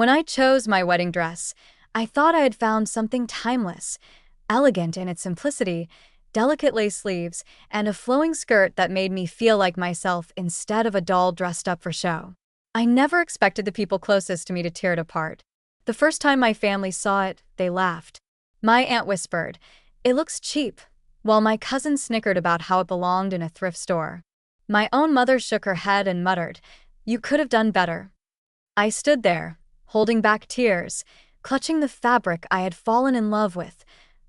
When I chose my wedding dress, I thought I had found something timeless, elegant in its simplicity, delicate lace sleeves, and a flowing skirt that made me feel like myself instead of a doll dressed up for show. I never expected the people closest to me to tear it apart. The first time my family saw it, they laughed. My aunt whispered, "It looks cheap," while my cousin snickered about how it belonged in a thrift store. My own mother shook her head and muttered, "You could have done better." I stood there, holding back tears, clutching the fabric I had fallen in love with,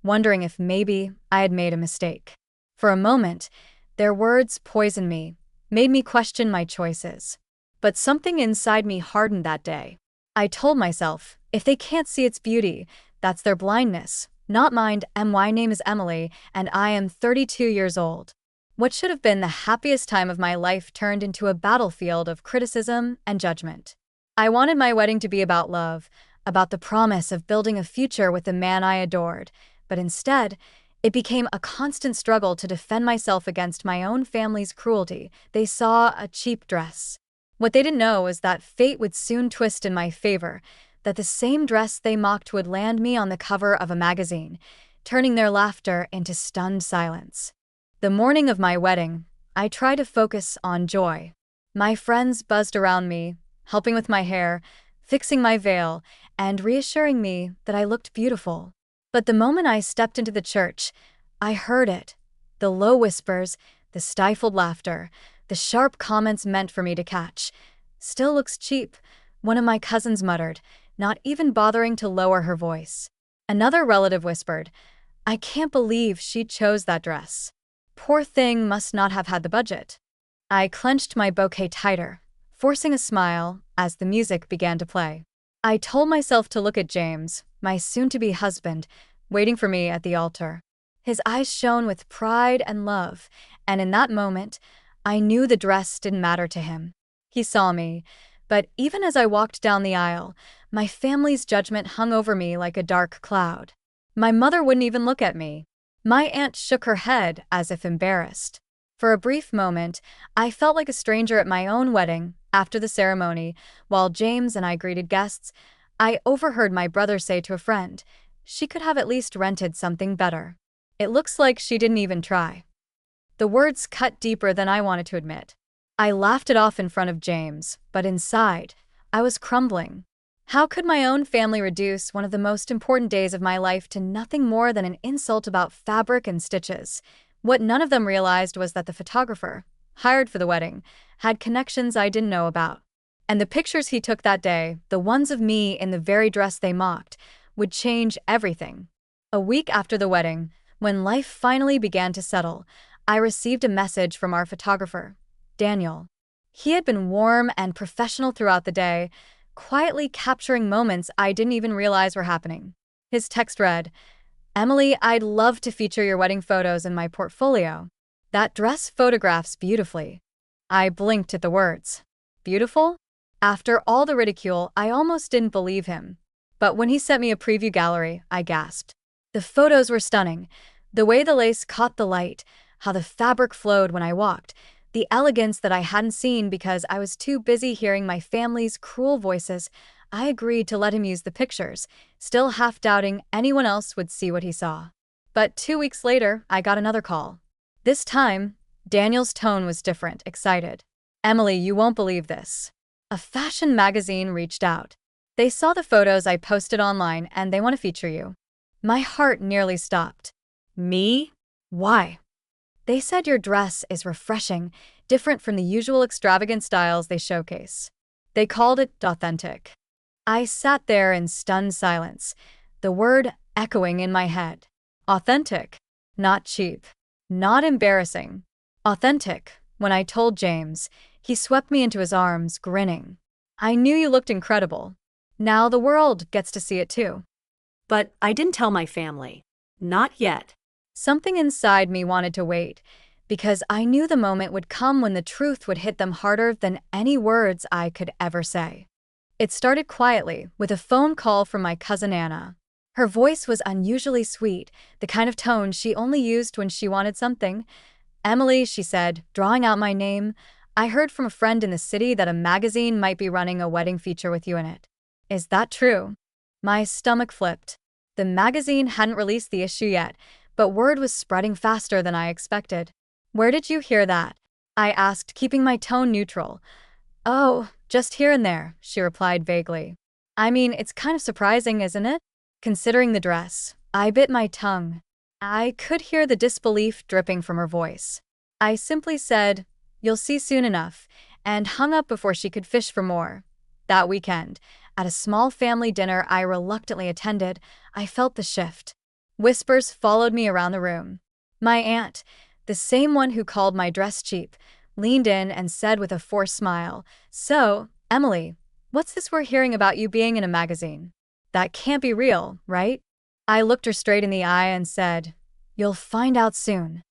wondering if maybe I had made a mistake. For a moment, their words poisoned me, made me question my choices. But something inside me hardened that day. I told myself, if they can't see its beauty, that's their blindness, not mine. My name is Emily, and I am 32 years old. What should have been the happiest time of my life turned into a battlefield of criticism and judgment. I wanted my wedding to be about love, about the promise of building a future with the man I adored, but instead, it became a constant struggle to defend myself against my own family's cruelty. They saw a cheap dress. What they didn't know was that fate would soon twist in my favor, that the same dress they mocked would land me on the cover of a magazine, turning their laughter into stunned silence. The morning of my wedding, I tried to focus on joy. My friends buzzed around me, helping with my hair, fixing my veil, and reassuring me that I looked beautiful. But the moment I stepped into the church, I heard it. The low whispers, the stifled laughter, the sharp comments meant for me to catch. "Still looks cheap," one of my cousins muttered, not even bothering to lower her voice. Another relative whispered, "I can't believe she chose that dress. Poor thing must not have had the budget." I clenched my bouquet tighter, forcing a smile as the music began to play. I told myself to look at James, my soon-to-be husband, waiting for me at the altar. His eyes shone with pride and love, and in that moment, I knew the dress didn't matter to him. He saw me, but even as I walked down the aisle, my family's judgment hung over me like a dark cloud. My mother wouldn't even look at me. My aunt shook her head as if embarrassed. For a brief moment, I felt like a stranger at my own wedding. After the ceremony, while James and I greeted guests, I overheard my brother say to a friend, "She could have at least rented something better. It looks like she didn't even try." The words cut deeper than I wanted to admit. I laughed it off in front of James, but inside, I was crumbling. How could my own family reduce one of the most important days of my life to nothing more than an insult about fabric and stitches? What none of them realized was that the photographer, hired for the wedding, had connections I didn't know about. And the pictures he took that day, the ones of me in the very dress they mocked, would change everything. A week after the wedding, when life finally began to settle, I received a message from our photographer, Daniel. He had been warm and professional throughout the day, quietly capturing moments I didn't even realize were happening. His text read, "Emily, I'd love to feature your wedding photos in my portfolio. That dress photographs beautifully." I blinked at the words. Beautiful? After all the ridicule, I almost didn't believe him. But when he sent me a preview gallery, I gasped. The photos were stunning. The way the lace caught the light, how the fabric flowed when I walked, the elegance that I hadn't seen because I was too busy hearing my family's cruel voices. I agreed to let him use the pictures, still half doubting anyone else would see what he saw. But 2 weeks later, I got another call. This time, Daniel's tone was different, excited. "Emily, you won't believe this. A fashion magazine reached out. They saw the photos I posted online and they want to feature you." My heart nearly stopped. Me? Why? "They said your dress is refreshing, different from the usual extravagant styles they showcase. They called it authentic." I sat there in stunned silence, the word echoing in my head. Authentic. Not cheap. Not embarrassing. Authentic. When I told James, he swept me into his arms, grinning. "I knew you looked incredible. Now the world gets to see it too." But I didn't tell my family. Not yet. Something inside me wanted to wait, because I knew the moment would come when the truth would hit them harder than any words I could ever say. It started quietly, with a phone call from my cousin Anna. Her voice was unusually sweet, the kind of tone she only used when she wanted something. "Emily," she said, drawing out my name, "I heard from a friend in the city that a magazine might be running a wedding feature with you in it. Is that true? My stomach flipped. The magazine hadn't released the issue yet, but word was spreading faster than I expected. Where did you hear that? I asked, keeping my tone neutral. Oh, just here and there, she replied vaguely. I mean, it's kind of surprising, isn't it? Considering the dress. I bit my tongue. I could hear the disbelief dripping from her voice. I simply said, "You'll see soon enough," and hung up before she could fish for more. That weekend, at a small family dinner I reluctantly attended, I felt the shift. Whispers followed me around the room. My aunt, the same one who called my dress cheap, leaned in and said with a forced smile, "So, Emily, what's this we're hearing about you being in a magazine? That can't be real, right?" I looked her straight in the eye and said, "You'll find out soon."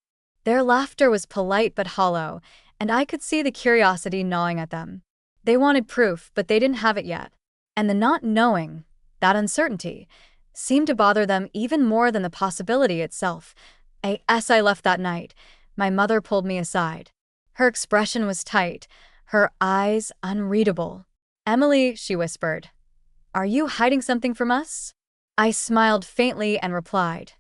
Their laughter was polite but hollow, and I could see the curiosity gnawing at them. They wanted proof, but they didn't have it yet. And the not knowing, that uncertainty, seemed to bother them even more than the possibility itself. As I left that night, my mother pulled me aside. Her expression was tight, her eyes unreadable. "Emily," she whispered, "are you hiding something from us?" I smiled faintly and replied,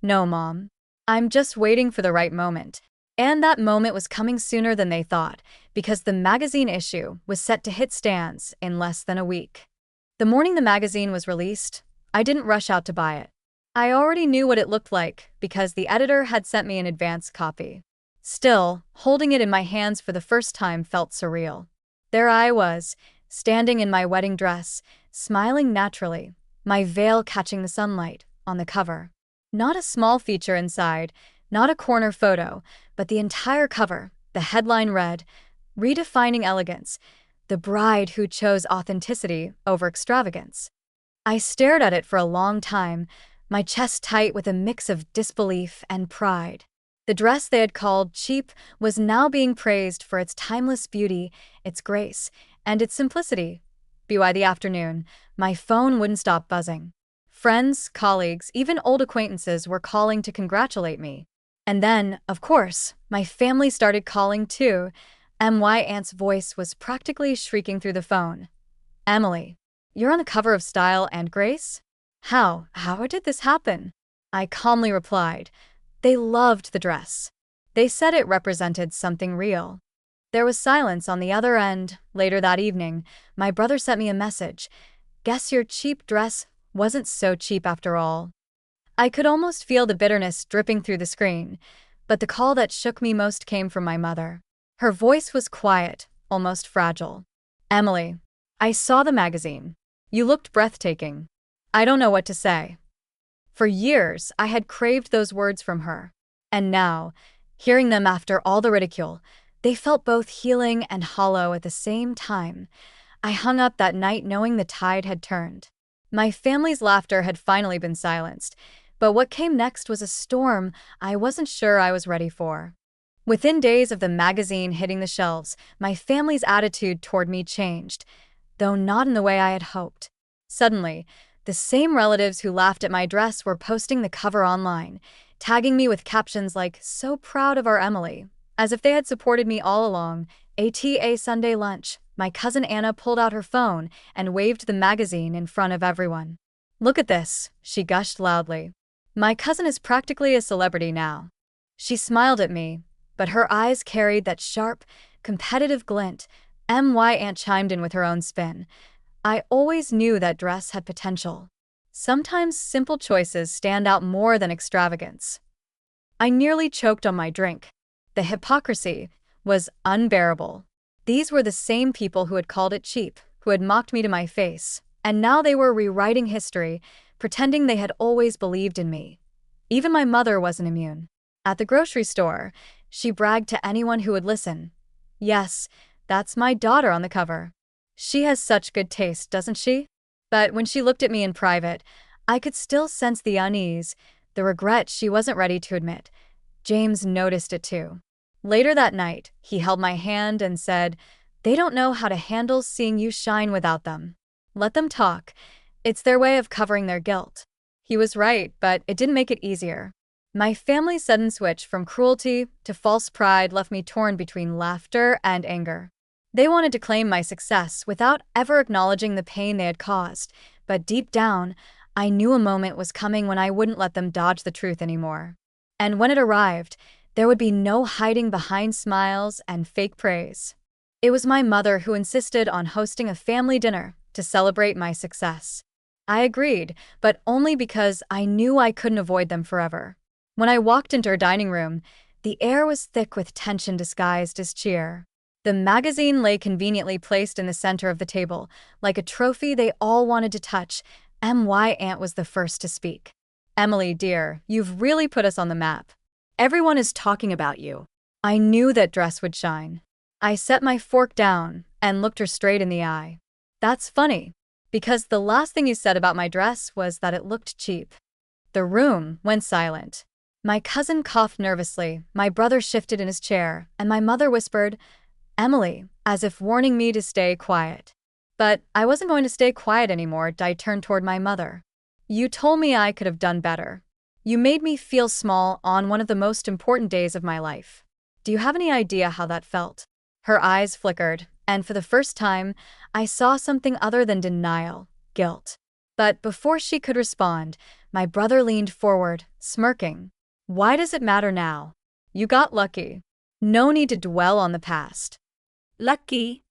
"No, Mom. I'm just waiting for the right moment." And that moment was coming sooner than they thought, because the magazine issue was set to hit stands in less than a week. The morning the magazine was released, I didn't rush out to buy it. I already knew what it looked like because the editor had sent me an advance copy. Still, holding it in my hands for the first time felt surreal. There I was, standing in my wedding dress, smiling naturally, my veil catching the sunlight, on the cover. Not a small feature inside, not a corner photo, but the entire cover. The headline read, "Redefining Elegance, the bride who chose authenticity over extravagance." I stared at it for a long time, my chest tight with a mix of disbelief and pride. The dress they had called cheap was now being praised for its timeless beauty, its grace, and its simplicity. By the afternoon, my phone wouldn't stop buzzing. Friends, colleagues, even old acquaintances were calling to congratulate me. And then, of course, my family started calling too. My aunt's voice was practically shrieking through the phone. "Emily, you're on the cover of Style and Grace? How did this happen?" I calmly replied. They loved the dress. They said it represented something real. There was silence on the other end. Later that evening, my brother sent me a message. "Guess your cheap dress wasn't so cheap after all." I could almost feel the bitterness dripping through the screen, but the call that shook me most came from my mother. Her voice was quiet, almost fragile. "Emily, I saw the magazine. You looked breathtaking." I don't know what to say. For years, I had craved those words from her. And now, hearing them after all the ridicule, they felt both healing and hollow at the same time. I hung up that night knowing the tide had turned. My family's laughter had finally been silenced, but what came next was a storm I wasn't sure I was ready for. Within days of the magazine hitting the shelves, my family's attitude toward me changed, though not in the way I had hoped. Suddenly, the same relatives who laughed at my dress were posting the cover online, tagging me with captions like, "So proud of our Emily," as if they had supported me all along. A Sunday lunch, my cousin Anna pulled out her phone and waved the magazine in front of everyone. "Look at this," she gushed loudly. "My cousin is practically a celebrity now." She smiled at me, but her eyes carried that sharp, competitive glint. My aunt chimed in with her own spin. "I always knew that dress had potential. Sometimes simple choices stand out more than extravagance." I nearly choked on my drink. The hypocrisy was unbearable. These were the same people who had called it cheap, who had mocked me to my face, and now they were rewriting history, pretending they had always believed in me. Even my mother wasn't immune. At the grocery store, she bragged to anyone who would listen. "Yes, that's my daughter on the cover. She has such good taste, doesn't she?" But when she looked at me in private, I could still sense the unease, the regret she wasn't ready to admit. James noticed it too. Later that night, he held my hand and said, "They don't know how to handle seeing you shine without them. Let them talk. It's their way of covering their guilt." He was right, but it didn't make it easier. My family's sudden switch from cruelty to false pride left me torn between laughter and anger. They wanted to claim my success without ever acknowledging the pain they had caused, but deep down, I knew a moment was coming when I wouldn't let them dodge the truth anymore. And when it arrived, there would be no hiding behind smiles and fake praise. It was my mother who insisted on hosting a family dinner to celebrate my success. I agreed, but only because I knew I couldn't avoid them forever. When I walked into her dining room, the air was thick with tension disguised as cheer. The magazine lay conveniently placed in the center of the table, like a trophy they all wanted to touch. My aunt was the first to speak. "Emily, dear, you've really put us on the map. Everyone is talking about you." I knew that dress would shine. I set my fork down and looked her straight in the eye. "That's funny, because the last thing you said about my dress was that it looked cheap." The room went silent. My cousin coughed nervously, my brother shifted in his chair, and my mother whispered, "Emily," as if warning me to stay quiet. But I wasn't going to stay quiet anymore. I turned toward my mother. "You told me I could have done better. You made me feel small on one of the most important days of my life. Do you have any idea how that felt?" Her eyes flickered, and for the first time, I saw something other than denial, guilt. But before she could respond, my brother leaned forward, smirking. "Why does it matter now? You got lucky. No need to dwell on the past." Lucky?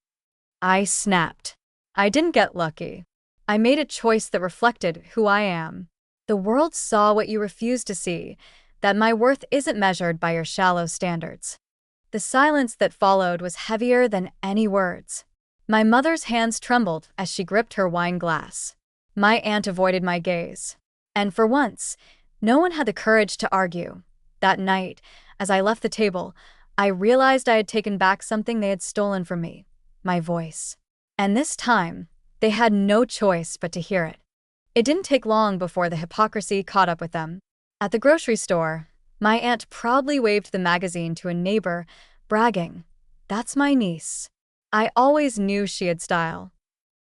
I snapped. "I didn't get lucky. I made a choice that reflected who I am. The world saw what you refused to see, that my worth isn't measured by your shallow standards." The silence that followed was heavier than any words. My mother's hands trembled as she gripped her wine glass. My aunt avoided my gaze. And for once, no one had the courage to argue. That night, as I left the table, I realized I had taken back something they had stolen from me, my voice. And this time, they had no choice but to hear it. It didn't take long before the hypocrisy caught up with them. At the grocery store, my aunt proudly waved the magazine to a neighbor, bragging, "That's my niece." I always knew she had style.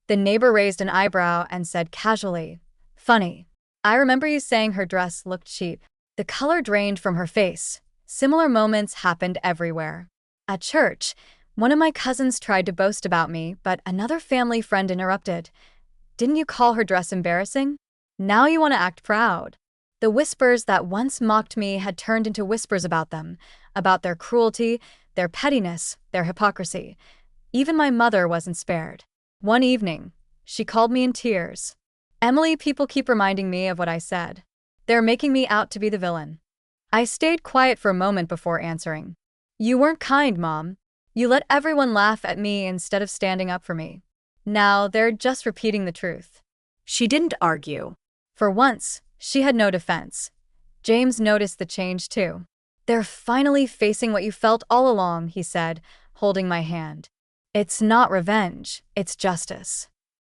The neighbor raised an eyebrow and said casually, "Funny. I remember you saying her dress looked cheap." The color drained from her face. Similar moments happened everywhere. At church, one of my cousins tried to boast about me, but another family friend interrupted. "Didn't you call her dress embarrassing? Now you want to act proud." The whispers that once mocked me had turned into whispers about them, about their cruelty, their pettiness, their hypocrisy. Even my mother wasn't spared. One evening, she called me in tears. "Emily, people keep reminding me of what I said. They're making me out to be the villain." I stayed quiet for a moment before answering. "You weren't kind, Mom. You let everyone laugh at me instead of standing up for me. Now they're just repeating the truth." She didn't argue. For once, she had no defense. James noticed the change too. "They're finally facing what you felt all along," he said, holding my hand. "It's not revenge, it's justice."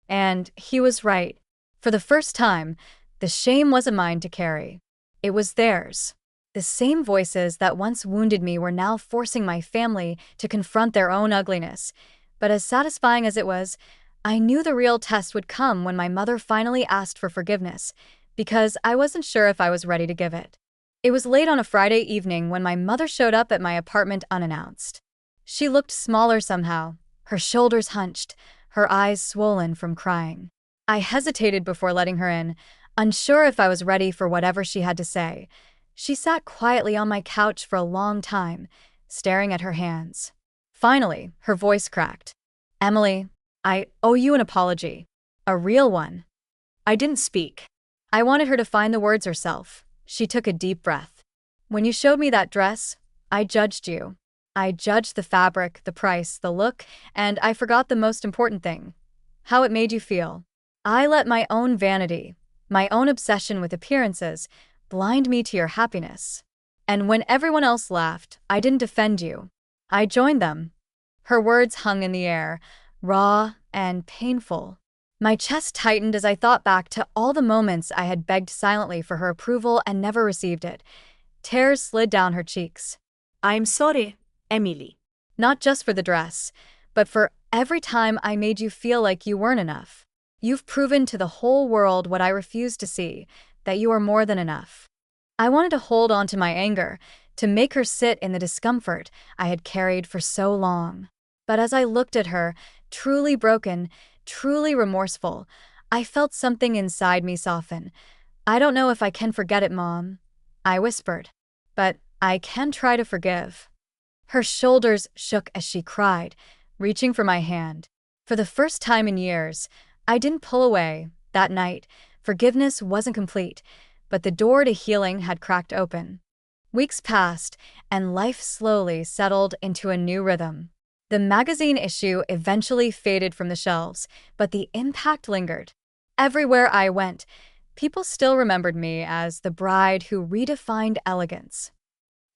And he was right. For the first time, the shame wasn't mine to carry. It was theirs. The same voices that once wounded me were now forcing my family to confront their own ugliness. But as satisfying as it was, I knew the real test would come when my mother finally asked for forgiveness, because I wasn't sure if I was ready to give it. It was late on a Friday evening when my mother showed up at my apartment unannounced. She looked smaller somehow, her shoulders hunched, her eyes swollen from crying. I hesitated before letting her in, unsure if I was ready for whatever she had to say. She sat quietly on my couch for a long time, staring at her hands. Finally, her voice cracked. "Emily, I owe you an apology. A real one." I didn't speak. I wanted her to find the words herself. She took a deep breath. "When you showed me that dress, I judged you. I judged the fabric, the price, the look, and I forgot the most important thing: how it made you feel. I let my own vanity, my own obsession with appearances, blind me to your happiness. And when everyone else laughed, I didn't defend you. I joined them." Her words hung in the air, raw and painful. My chest tightened as I thought back to all the moments I had begged silently for her approval and never received it. Tears slid down her cheeks. "I'm sorry, Emily." Not just for the dress, but for every time I made you feel like you weren't enough. You've proven to the whole world what I refused to see, that you are more than enough. I wanted to hold on to my anger, to make her sit in the discomfort I had carried for so long. But as I looked at her, truly broken, truly remorseful, I felt something inside me soften. "I don't know if I can forget it, Mom," I whispered. "But I can try to forgive." Her shoulders shook as she cried, reaching for my hand. For the first time in years, I didn't pull away. That night, forgiveness wasn't complete, but the door to healing had cracked open. Weeks passed, and life slowly settled into a new rhythm. The magazine issue eventually faded from the shelves, but the impact lingered. Everywhere I went, people still remembered me as the bride who redefined elegance.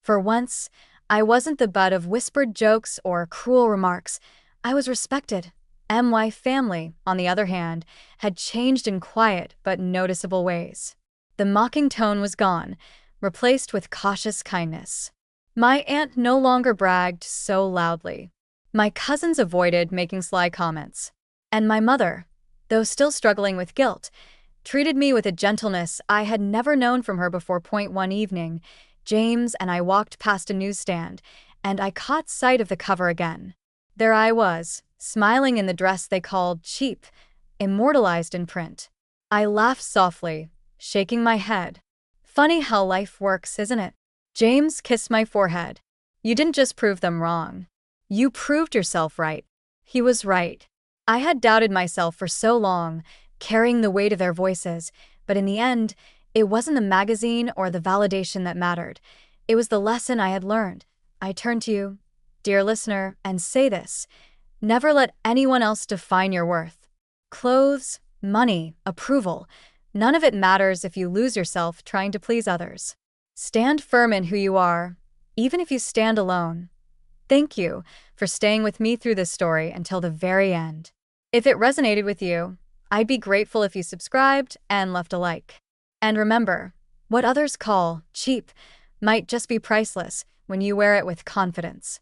For once, I wasn't the butt of whispered jokes or cruel remarks. I was respected. My family, on the other hand, had changed in quiet but noticeable ways. The mocking tone was gone, replaced with cautious kindness. My aunt no longer bragged so loudly. My cousins avoided making sly comments. And my mother, though still struggling with guilt, treated me with a gentleness I had never known from her before. One evening, James and I walked past a newsstand, and I caught sight of the cover again. There I was, smiling in the dress they called cheap, immortalized in print. I laughed softly, shaking my head. Funny how life works, isn't it? James kissed my forehead. "You didn't just prove them wrong. You proved yourself right." He was right. I had doubted myself for so long, carrying the weight of their voices, but in the end, it wasn't the magazine or the validation that mattered. It was the lesson I had learned. I turn to you, dear listener, and say this: never let anyone else define your worth. Clothes, money, approval, none of it matters if you lose yourself trying to please others. Stand firm in who you are, even if you stand alone. Thank you for staying with me through this story until the very end. If it resonated with you, I'd be grateful if you subscribed and left a like. And remember, what others call cheap might just be priceless when you wear it with confidence.